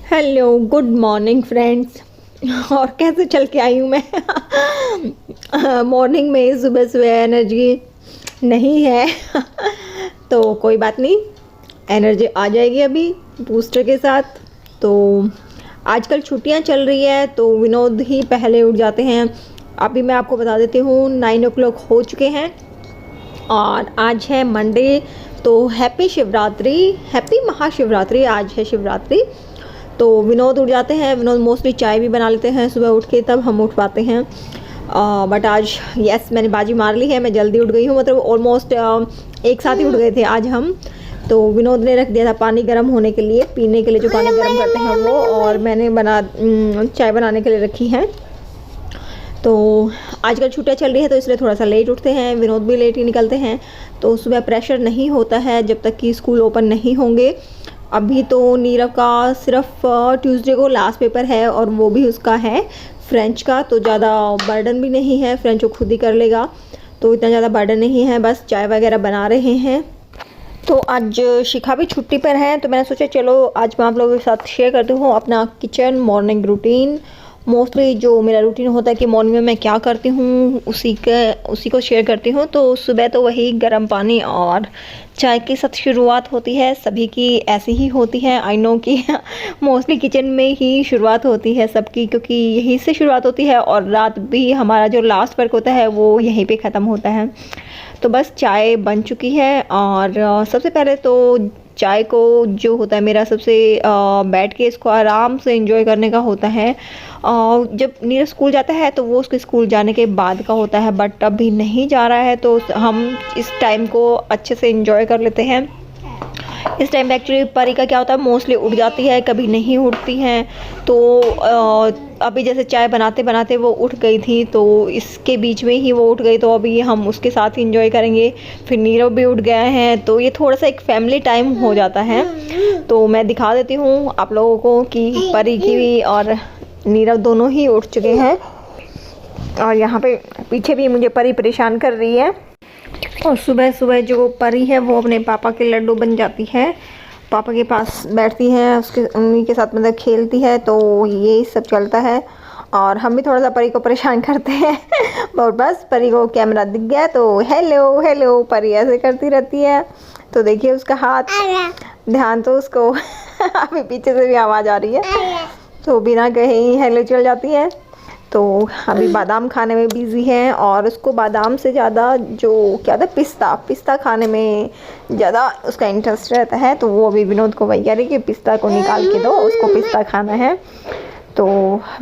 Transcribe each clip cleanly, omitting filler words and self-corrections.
Hello, good morning friends. और कैसे चल के आई हूँ मैं। मॉर्निंग में सुबह सुबह एनर्जी नहीं है। तो कोई बात नहीं, एनर्जी आ जाएगी अभी बूस्टर के साथ। तो आजकल छुट्टियाँ चल रही है तो विनोद ही पहले उठ जाते हैं। अभी मैं आपको बता देती हूँ 9 o'clock हो चुके हैं और आज है मंडे। तो हैप्पी शिवरात्रि, हैप्पी महाशिवरात्रि। आज है शिवरात्रि। तो विनोद उठ जाते हैं। विनोद मोस्टली चाय भी बना लेते हैं सुबह उठ के, तब हम उठ पाते हैं। बट आज यस मैंने बाजी मार ली है, मैं जल्दी उठ गई हूँ। मतलब ऑलमोस्ट एक साथ ही उठ गए थे आज हम। तो विनोद ने रख दिया था पानी गर्म होने के लिए, पीने के लिए जो पानी गर्म करते हैं वो, और मैंने चाय बनाने के लिए रखी है। तो आजकल छुट्टियाँ चल रही है तो इसलिए थोड़ा सा लेट उठते हैं। विनोद भी लेट ही निकलते हैं। तो सुबह प्रेशर नहीं होता है जब तक कि स्कूल ओपन नहीं होंगे। अभी तो नीरव का सिर्फ ट्यूसडे को लास्ट पेपर है और वो भी उसका है फ्रेंच का। तो ज़्यादा बर्डन भी नहीं है, फ्रेंच वो खुद ही कर लेगा, तो इतना ज़्यादा बर्डन नहीं है। बस चाय वगैरह बना रहे हैं। तो आज शिखा भी छुट्टी पर है तो मैंने सोचा चलो आज मैं आप लोगों के साथ शेयर करती हूँ अपना किचन मॉर्निंग रूटीन। मोस्टली जो मेरा रूटीन होता है कि मॉर्निंग में मैं क्या करती हूँ उसी को शेयर करती हूँ। तो सुबह तो वही गर्म पानी और चाय के साथ शुरुआत होती है। सभी की ऐसी ही होती है, आई नो कि मोस्टली किचन में ही शुरुआत होती है सबकी, क्योंकि यहीं से शुरुआत होती है और रात भी हमारा जो लास्ट वर्क होता है वो यहीं पे ख़त्म होता है। तो बस चाय बन चुकी है और सबसे पहले तो चाय को जो होता है मेरा सबसे बैठ के इसको आराम से एंजॉय करने का होता है। जब नीरज स्कूल जाता है तो वो उसके स्कूल जाने के बाद का होता है, बट अभी नहीं जा रहा है तो हम इस टाइम को अच्छे से एंजॉय कर लेते हैं। इस टाइम पे एक्चुअली परी का क्या होता है, मोस्टली उठ जाती है, कभी नहीं उठती हैं। तो अभी जैसे चाय बनाते बनाते वो उठ गई थी तो इसके बीच में ही वो उठ गई, तो अभी हम उसके साथ ही इंजॉय करेंगे। फिर नीरव भी उठ गया है तो ये थोड़ा सा एक फैमिली टाइम हो जाता है। तो मैं दिखा देती हूँ आप लोगों को कि परी की भी और नीरव दोनों ही उठ चुके हैं। और यहाँ पे पीछे भी मुझे परी परेशान कर रही है। और सुबह सुबह जो परी है वो अपने पापा के लड्डू बन जाती है, पापा के पास बैठती है, उसके उन्हीं के साथ मतलब खेलती है। तो ये सब चलता है और हम भी थोड़ा सा परी को परेशान करते हैं। और बस परी को कैमरा दिख गया तो हेलो हेलो परी ऐसे करती रहती है। तो देखिए उसका हाथ, ध्यान तो उसको अभी पीछे से भी आवाज़ आ रही है तो बिना कहे ही हेलो चल जाती है। तो अभी बादाम खाने में बिज़ी है और उसको बादाम से ज़्यादा जो क्या था पिस्ता खाने में ज़्यादा उसका इंटरेस्ट रहता है। तो वो अभी विनोद को वही कह रही कि पिस्ता को निकाल के दो, उसको पिस्ता खाना है। तो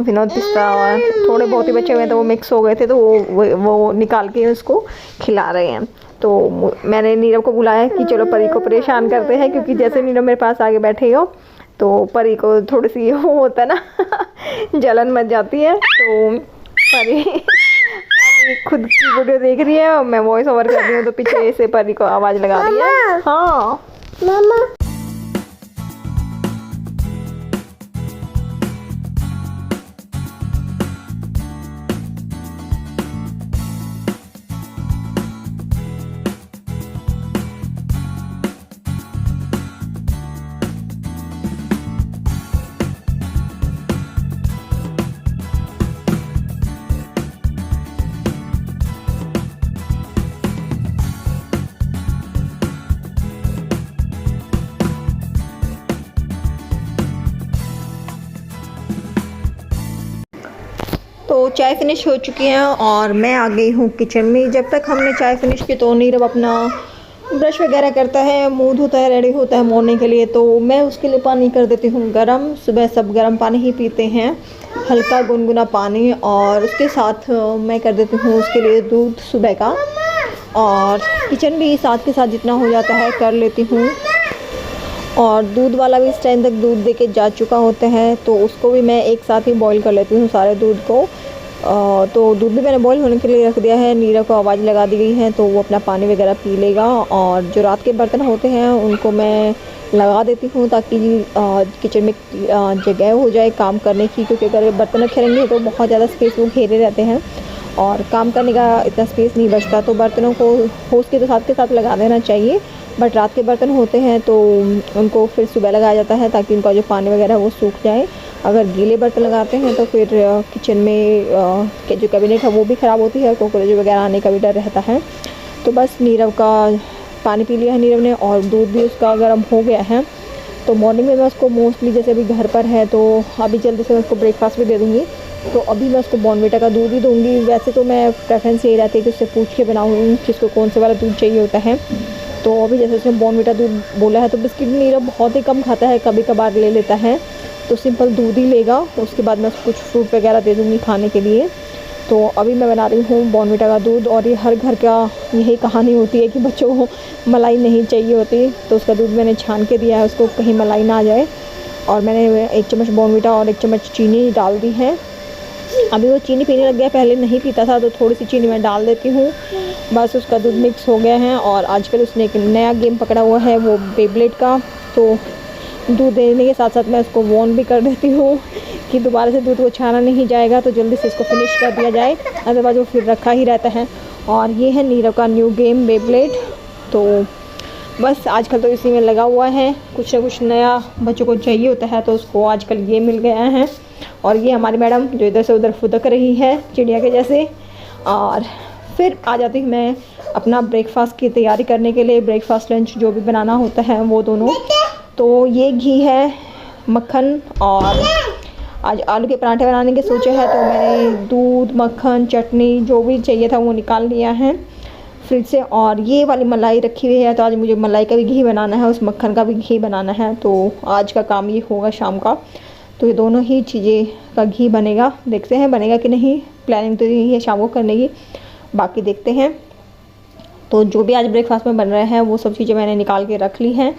विनोद पिस्ता थोड़े बहुत ही बचे हुए तो वो मिक्स हो गए थे तो वो निकाल के उसको खिला रहे हैं। तो मैंने नीरव को बुलाया कि चलो परी को परेशान करते हैं, क्योंकि जैसे नीरव मेरे पास आगे बैठे हो तो परी को थोड़ी सी वो होता है ना जलन मच जाती है। तो परी अभी खुद की वीडियो देख रही है और मैं वॉइस ओवर कर रही हूँ तो पीछे से परी को आवाज़ लगा रही है। हाँ मामा। तो चाय फिनिश हो चुकी है और मैं आ गई हूँ किचन में। जब तक हमने चाय फिनिश की तो नीरव अपना ब्रश वगैरह करता है, मुंह धोता है, रेडी होता है मॉर्निंग के लिए। तो मैं उसके लिए पानी कर देती हूँ गरम। सुबह सब गरम पानी ही पीते हैं, हल्का गुनगुना पानी। और उसके साथ मैं कर देती हूँ उसके लिए दूध सुबह का, और किचन भी साथ के साथ जितना हो जाता है कर लेती हूँ। और दूध वाला भी इस टाइम तक दूध दे के जा चुका होता है तो उसको भी मैं एक साथ ही बॉईल कर लेती हूँ सारे दूध को। तो दूध भी मैंने बॉईल होने के लिए रख दिया है। नीरव को आवाज़ लगा दी गई है तो वो अपना पानी वगैरह पी लेगा। और जो रात के बर्तन होते हैं उनको मैं लगा देती हूँ ताकि किचन में जगह हो जाए काम करने की, क्योंकि अगर बर्तन रखे रहेंगे तो बहुत ज़्यादा स्पेस वो घेरे रहते हैं और काम करने का इतना स्पेस नहीं बचता। तो बर्तनों को होस के साथ लगा देना चाहिए बट रात के बर्तन होते हैं तो उनको फिर सुबह लगाया जाता है ताकि उनका जो पानी वगैरह वो सूख जाए। अगर गीले बर्तन लगाते हैं तो फिर किचन में के जो कैबिनेट है वो भी ख़राब होती है, कॉकरोच वगैरह आने का भी डर रहता है। तो बस नीरव का पानी पी लिया है नीरव ने, और दूध भी उसका गर्म हो गया है। तो मॉर्निंग में मैं उसको मोस्टली, जैसे अभी घर पर है तो अभी जल्दी से मैं उसको ब्रेकफास्ट भी दे दूँगी, तो अभी मैं उसको बॉर्नविटा का दूध ही दूँगी। वैसे तो मैं प्रेफरेंस यही रहती है कि उससे पूछ के बनाऊँ किसको कौन से वाला दूध चाहिए होता है। तो अभी जैसे उसने बॉर्नविटा दूध बोला है, तो बिस्किट नीरव बहुत ही कम खाता है, कभी कभार ले लेता है, तो सिंपल दूध ही लेगा। उसके बाद मैं उसको कुछ फ्रूट वगैरह दे दूँगी खाने के लिए। तो अभी मैं बना रही हूँ बॉर्नविटा का दूध, और ये हर घर का यही कहानी होती है कि बच्चों को मलाई नहीं चाहिए होती, तो उसका दूध मैंने छान के दिया है उसको, कहीं मलाई ना आ जाए। और मैंने 1 चम्मच बॉर्नविटा और 1 चम्मच चीनी डाल दी है। अभी वो चीनी पीने लग गया, पहले नहीं पीता था, तो थोड़ी सी चीनी मैं डाल देती हूँ। बस उसका दूध मिक्स हो गया है। और आजकल उसने एक नया गेम पकड़ा हुआ है, वो बेब्लेड का, तो दूध देने के साथ साथ मैं उसको वॉर्न भी कर देती हूँ कि दोबारा से दूध को छाना नहीं जाएगा, तो जल्दी से इसको फिनिश कर दिया जाए, अदरवाइज़ वो फिर रखा ही रहता है। और ये है नीरव का न्यू गेम बेब्लेड। तो बस आजकल तो इसी में लगा हुआ है, कुछ ना कुछ नया बच्चों को चाहिए होता है, तो उसको आजकल ये मिल गया है। और ये हमारी मैडम जो इधर से उधर फुदक रही है चिड़िया के जैसे। और फिर आ जाती हूँ मैं अपना ब्रेकफास्ट की तैयारी करने के लिए, ब्रेकफास्ट लंच जो भी बनाना होता है वो दोनों। तो ये घी है, मक्खन, और आज आलू के पराठे बनाने के सोचे हैं, तो मैंने दूध, मक्खन, चटनी जो भी चाहिए था वो निकाल लिया है फ्रिज से। और ये वाली मलाई रखी हुई है, तो आज मुझे मलाई का भी घी बनाना है, उस मक्खन का भी घी बनाना है, तो आज का काम ये होगा शाम का। तो ये दोनों ही चीज़ें का घी बनेगा, देखते हैं बनेगा कि नहीं। प्लानिंग तो यही है शाम को करने की, बाकी देखते हैं। तो जो भी आज ब्रेकफास्ट में बन रहे हैं वो सब चीज़ें मैंने निकाल के रख ली हैं।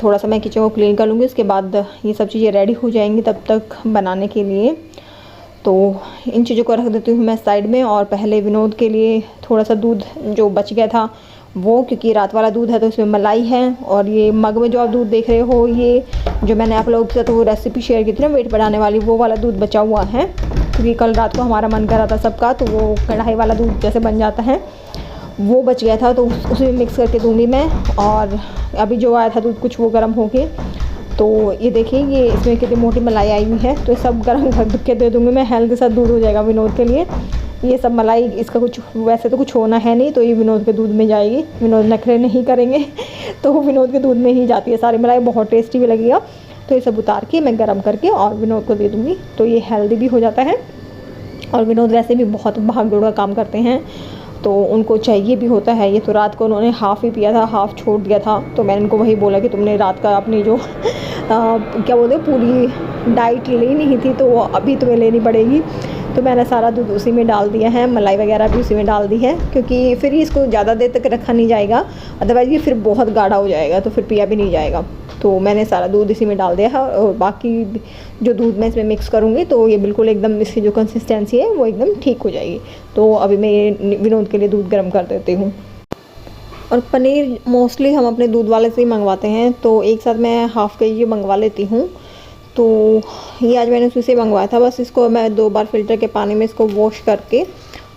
थोड़ा सा मैं किचन को क्लीन कर लूँगी, उसके बाद ये सब चीज़ें रेडी हो जाएंगी तब तक बनाने के लिए। तो इन चीज़ों को रख देती हूँ मैं साइड में। और पहले विनोद के लिए थोड़ा सा दूध जो बच गया था वो, क्योंकि रात वाला दूध है तो इसमें मलाई है। और ये मग में जो आप दूध देख रहे हो, ये जो मैंने आप लोगों के साथ वो रेसिपी शेयर की थी ना वेट बढ़ाने वाली, वो वाला दूध बचा हुआ है, क्योंकि कल रात को हमारा मन कर रहा था सबका, तो वो कढ़ाई वाला दूध जैसे बन जाता है वो बच गया था, तो उसे मिक्स करके दूंगी मैं। और अभी जो आया था दूध कुछ वो गर्म हो गए, तो ये देखिए ये इसमें कितनी मोटी मलाई आई हुई है, तो ये सब गर्म कर के दे दूंगी मैं। हेल्थ के साथ दूध हो जाएगा विनोद के लिए। ये सब मलाई, इसका कुछ वैसे तो कुछ होना है नहीं, तो ये विनोद के दूध में जाएगी। विनोद नखरे नहीं करेंगे तो वो विनोद के दूध में ही जाती है सारी मलाई, बहुत टेस्टी भी लगेगा। तो ये सब उतार के मैं गर्म करके और विनोद को दे दूँगी, तो ये हेल्दी भी हो जाता है। और विनोद वैसे भी बहुत भाग दौड़ का काम करते हैं, तो उनको चाहिए भी होता है। ये तो रात को उन्होंने हाफ़ ही पिया था, हाफ़ छोड़ दिया था, तो मैंने उनको वही बोला कि तुमने रात का अपनी जो क्या बोलते हैं पूरी डाइट ले नहीं थी, तो वो अभी तुम्हें लेनी पड़ेगी। तो मैंने सारा दूध उसी में डाल दिया है, मलाई वगैरह भी उसी में डाल दी है, क्योंकि फिर इसको ज़्यादा देर तक रखा नहीं जाएगा, अदरवाइज़ ये फिर बहुत गाढ़ा हो जाएगा, तो फिर पिया भी नहीं जाएगा। तो मैंने सारा दूध इसी में डाल दिया है, और बाकी जो दूध मैं इसमें मिक्स करूँगी तो ये बिल्कुल एकदम इसकी जो कंसिस्टेंसी है वो एकदम ठीक हो जाएगी। तो अभी मैं विनोद के लिए दूध गर्म कर देती हूँ। और पनीर मोस्टली हम अपने दूध वाले से ही मंगवाते हैं, तो एक साथ मैं हाफ़ kg मंगवा लेती हूँ। तो ये आज मैंने उसी से मंगवाया था। बस इसको मैं 2 बार फ़िल्टर के पानी में इसको वॉश करके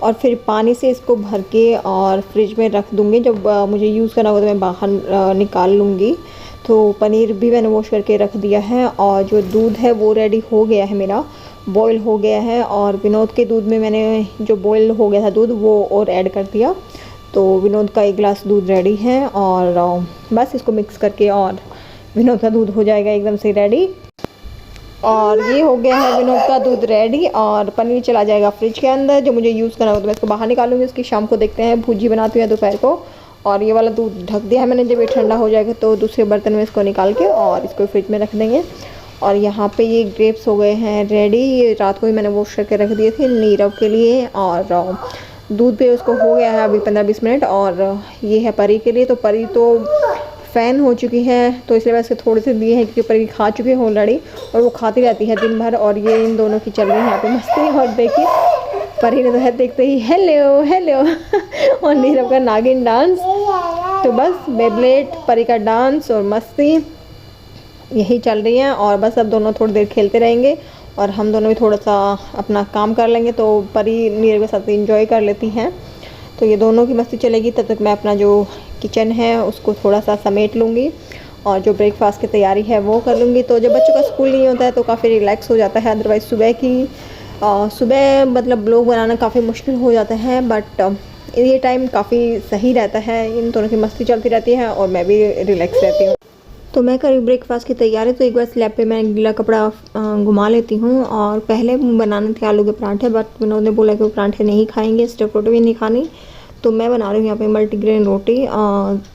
और फिर पानी से इसको भर के और फ्रिज में रख दूँगी। जब मुझे यूज़ करना होगा तो मैं बाहर निकाल लूँगी। तो पनीर भी मैंने वॉश करके रख दिया है, और जो दूध है वो रेडी हो गया है मेरा, बॉईल हो गया है। और विनोद के दूध में मैंने जो बॉईल हो गया था दूध वो और ऐड कर दिया, तो विनोद का 1 गिलास दूध रेडी है। और बस इसको मिक्स करके और विनोद का दूध हो जाएगा एकदम से रेडी। और ये हो गया है विनोद का दूध रेडी, और पनीर चला जाएगा फ्रिज के अंदर। जो मुझे यूज़ करना होगा तो मैं इसको बाहर निकालूंगी, उसकी शाम को देखते हैं भुजी बनाती हूँ दोपहर को। और ये वाला दूध ढक दिया है मैंने, जब ये ठंडा हो जाएगा तो दूसरे बर्तन में इसको निकाल के और इसको फ्रिज में रख देंगे। और यहाँ पे ये ग्रेप्स हो गए हैं रेडी, ये रात को ही मैंने वॉश करके रख दिए थे नीरव के लिए। और दूध पे उसको हो गया है अभी 15-20 मिनट। और ये है परी के लिए, तो परी तो फ़ैन हो चुकी है, तो इसलिए वैसे थोड़े से दिए हैं, क्योंकि परी खा चुकी है ऑलरेडी और वो खाती रहती है दिन भर। और ये इन दोनों की चल रही है यहाँ पे मस्ती। और देखिए परी ने तो है देखते ही हेलो हेलो और नीरव का नागिन डांस। तो बस बेब्लेड, परी का डांस और मस्ती यही चल रही है। और बस अब दोनों थोड़ी देर खेलते रहेंगे और हम दोनों भी थोड़ा सा अपना काम कर लेंगे, तो परी नीरव के साथ इंजॉय कर लेती हैं। तो ये दोनों की मस्ती चलेगी, तब तक मैं अपना जो किचन है उसको थोड़ा सा समेट लूँगी और जो ब्रेकफास्ट की तैयारी है वो कर लूँगी। तो जब बच्चों का स्कूल नहीं होता है तो काफ़ी रिलैक्स हो जाता है, अदरवाइज़ सुबह मतलब ब्लॉग बनाना काफ़ी मुश्किल हो जाता है। बट ये टाइम काफ़ी सही रहता है, इन दोनों की मस्ती चलती रहती है और मैं भी रिलैक्स रहती हूँ। तो मैं करी ब्रेकफास्ट की तैयारी, तो एक बार स्लैब पे मैं गीला कपड़ा घुमा लेती हूँ। और पहले बनाने थे आलू के पराठे, बट विनोद ने बोला कि वो पराठे नहीं खाएंगे, स्टफ रोटी भी नहीं खानी। तो मैं बना रही हूँ यहाँ पे मल्टीग्रेन रोटी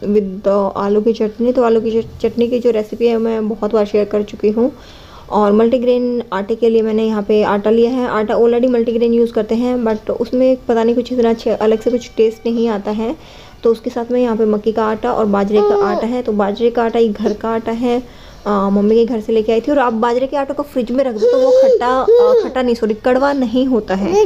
विद आलू की चटनी। तो आलू की चटनी की जो रेसिपी है मैं बहुत बार शेयर कर चुकी हूँ। और मल्टीग्रेन आटे के लिए मैंने यहाँ पे आटा लिया है। आटा ऑलरेडी मल्टीग्रेन यूज़ करते हैं, बट उसमें पता नहीं कुछ इतना अच्छा अलग से कुछ टेस्ट नहीं आता है। तो उसके साथ में यहाँ पे मक्की का आटा और बाजरे का आटा है। तो बाजरे का आटा ये घर का आटा है, मम्मी के घर से लेके आई थी। और आप बाजरे के आटे को फ्रिज में रख दो तो वो खट्टा नहीं, सॉरी, कड़वा नहीं होता है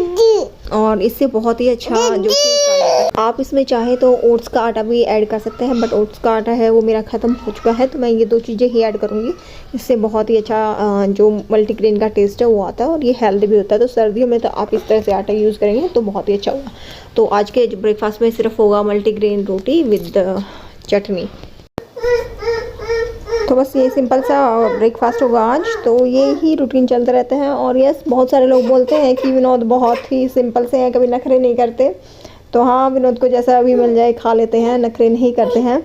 और इससे बहुत ही अच्छा जो टेस्ट आता है। आप इसमें चाहे तो ओट्स का आटा भी ऐड कर सकते हैं, बट ओट्स का आटा है वो मेरा ख़त्म हो चुका है, तो मैं ये दो चीज़ें ही ऐड करूँगी। इससे बहुत ही अच्छा जो मल्टीग्रेन का टेस्ट है वो आता है और ये हेल्दी भी होता है। तो सर्दियों में तो आप इस तरह से आटा यूज़ करेंगे तो बहुत ही अच्छा होगा। तो आज के ब्रेकफास्ट में सिर्फ होगा मल्टीग्रेन रोटी विद चटनी। तो बस ये सिंपल सा ब्रेकफास्ट होगा आज। तो ये ही रूटीन चलता रहता है। और यस, बहुत सारे लोग बोलते हैं कि विनोद बहुत ही सिंपल से हैं, कभी नखरे नहीं करते। तो हाँ, विनोद को जैसा अभी मिल जाए खा लेते हैं, नखरे नहीं करते हैं।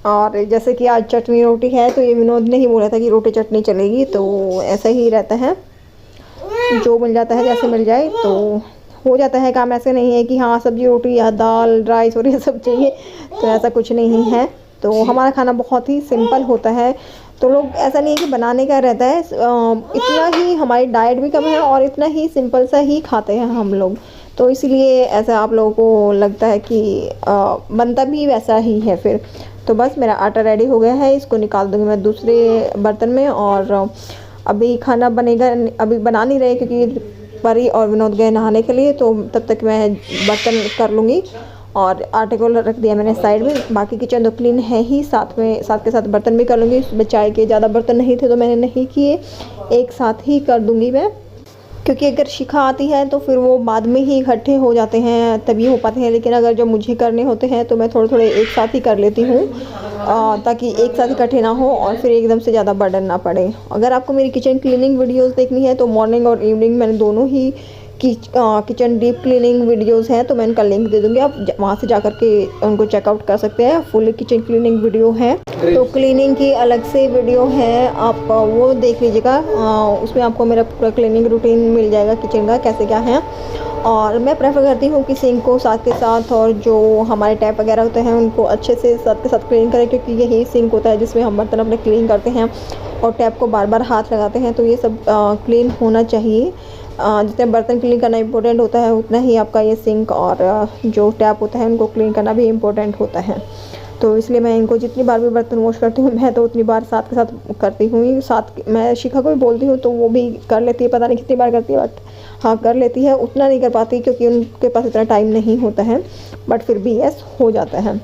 और जैसे कि आज चटनी रोटी है, तो ये विनोद ने ही बोला था कि रोटी चटनी चलेगी, तो ऐसा ही रहता है, जो मिल जाता है जैसे मिल जाए तो हो जाता है काम। ऐसे नहीं है कि हाँ सब्जी रोटी या दाल राइस और ये सब चाहिए, तो ऐसा कुछ नहीं है। तो हमारा खाना बहुत ही सिंपल होता है। तो लोग, ऐसा नहीं है कि बनाने का रहता है, इतना ही हमारी डाइट भी कम है और इतना ही सिंपल सा ही खाते हैं हम लोग। तो इसलिए ऐसा आप लोगों को लगता है कि बनता भी वैसा ही है फिर। तो बस मेरा आटा रेडी हो गया है, इसको निकाल दूँगी मैं दूसरे बर्तन में। और अभी खाना बनेगा, अभी बना नहीं रहे क्योंकि परी और विनोद गए नहाने के लिए, तो तब तक मैं बर्तन कर लूँगी। और आटे को रख दिया मैंने साइड में, बाकी किचन तो क्लीन है ही, साथ के साथ बर्तन भी कर लूँगी। सुबह चाय के ज़्यादा बर्तन नहीं थे तो मैंने नहीं किए, एक साथ ही कर दूँगी मैं, क्योंकि अगर शिखा आती है तो फिर वो बाद में ही इकट्ठे हो जाते हैं तभी हो पाते हैं। लेकिन अगर जब मुझे करने होते हैं तो मैं थोड़े थोड़े एक साथ ही कर लेती हूँ, ताकि एक साथ इकट्ठे ना हो और फिर एकदम से ज़्यादा बर्डन ना पड़े। अगर आपको मेरी किचन क्लीनिंग वीडियोस देखनी है तो मॉर्निंग और इवनिंग मैंने दोनों ही किचन डीप क्लीनिंग वीडियोस हैं, तो मैं उनका लिंक दे दूँगी, आप वहाँ से जाकर के उनको चेकआउट कर सकते हैं। फुल किचन क्लीनिंग वीडियो है, तो क्लीनिंग की अलग से वीडियो है, आप वो देख लीजिएगा। उसमें आपको मेरा पूरा क्लीनिंग रूटीन मिल जाएगा किचन का, कैसे क्या है। और मैं प्रेफर करती हूँ कि सिंक को साथ के साथ और जो हमारे टैप वगैरह होते हैं उनको अच्छे से साथ के साथ क्लीन करें, क्योंकि यही सिंक होता है जिसमें हम बर्तन अपने क्लीन करते हैं और टैप को बार बार हाथ लगाते हैं। तो ये सब क्लीन होना चाहिए। जितने बर्तन क्लीन करना इम्पोर्टेंट होता है उतना ही आपका ये सिंक और जो टैप होता है उनको क्लीन करना भी इम्पोर्टेंट होता है। तो इसलिए मैं इनको जितनी बार भी बर्तन वॉश करती हूँ मैं तो उतनी बार साथ के साथ करती हूँ। साथ मैं शिखा को भी बोलती हूँ तो वो भी कर लेती है, पता नहीं कितनी बार करती है, बट हाँ कर लेती है। उतना नहीं कर पाती क्योंकि उनके पास इतना टाइम नहीं होता है, बट फिर भी यस हो जाता है।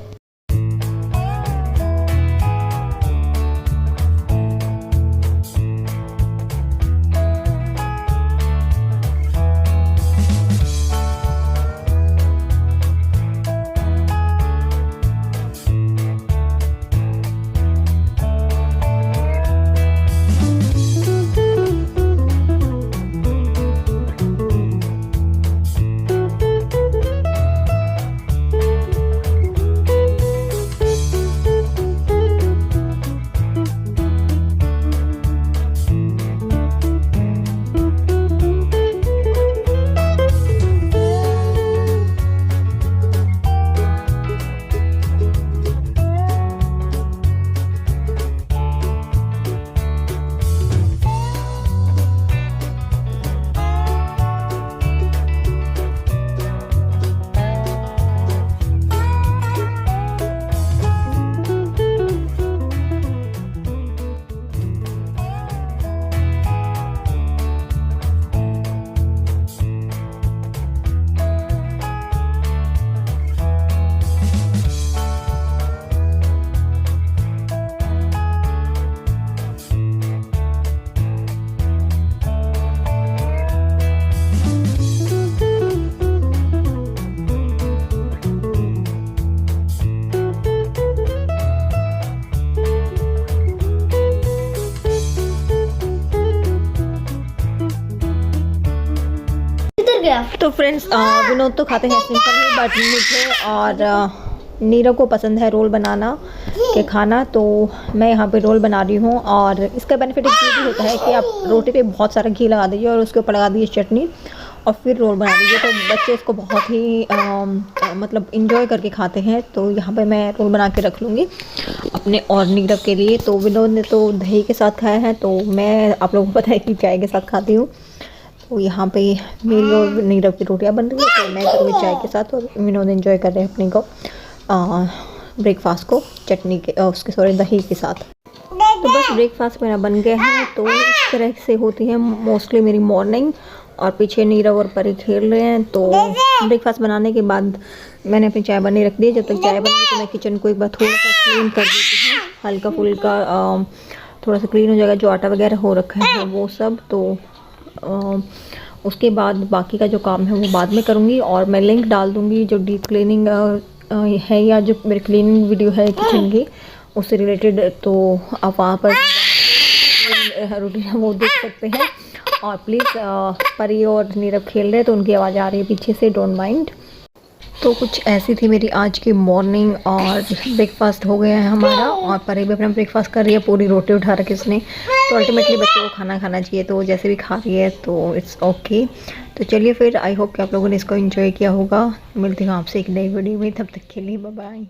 तो फ्रेंड्स विनोद तो खाते हैं सिंपल ही, बट मुझे और नीरव को पसंद है रोल बनाना के खाना, तो मैं यहाँ पे रोल बना रही हूँ। और इसका बेनिफिट ये भी होता है कि आप रोटी पे बहुत सारा घी लगा दीजिए और उसके ऊपर लगा दीजिए चटनी और फिर रोल बना दीजिए, तो बच्चे इसको बहुत ही मतलब इंजॉय करके खाते हैं। तो यहाँ पे मैं रोल बना के रख लूँगी अपने और नीरव के लिए। तो विनोद ने तो दही के साथ खाया है, तो मैं आप लोगों को पता है कि चाय के साथ खाती हूँ। तो यहाँ पे मेरी और नीरव की रोटियाँ बन रही है, तो मैं करूँगी चाय के साथ और विनोद एंजॉय कर रहे हैं अपने को ब्रेकफास्ट को चटनी के उसके सॉरी दही के साथ। तो बस ब्रेकफास्ट मेरा बन गया है। तो इस तरह से होती है मोस्टली मेरी मॉर्निंग। और पीछे नीरव और परी खेल रहे हैं। तो ब्रेकफास्ट बनाने के बाद मैंने अपनी चाय बनने रख दी। जब तक चाय बनेगी तो मैं किचन को एक बार थोड़ा सा क्लीन कर देती हूँ, हल्का फुल्का थोड़ा सा क्लीन हो जाएगा, जो आटा वगैरह हो रखा है वो सब। तो उसके बाद बाकी का जो काम है वो बाद में करूँगी। और मैं लिंक डाल दूँगी जो डीप क्लीनिंग है या जो मेरी क्लीनिंग वीडियो है किचन की उससे रिलेटेड, तो आप वहाँ पर रूटीन वो देख सकते हैं। और प्लीज़ परी और नीरव खेल रहे हैं तो उनकी आवाज़ आ रही है पीछे से, डोंट माइंड। तो कुछ ऐसी थी मेरी आज की मॉर्निंग। और ब्रेकफास्ट हो गया है हमारा और परी भी अपना ब्रेकफास्ट कर रही है, पूरी रोटी उठा रखी उसने। तो अल्टीमेटली बच्चों को खाना खाना चाहिए, तो जैसे भी खा रही है तो इट्स ओके। तो चलिए फिर, आई होप कि आप लोगों ने इसको एंजॉय किया होगा। मिलती हूँ आपसे एक नई वीडियो में, तब तक के लिए बाय बाय।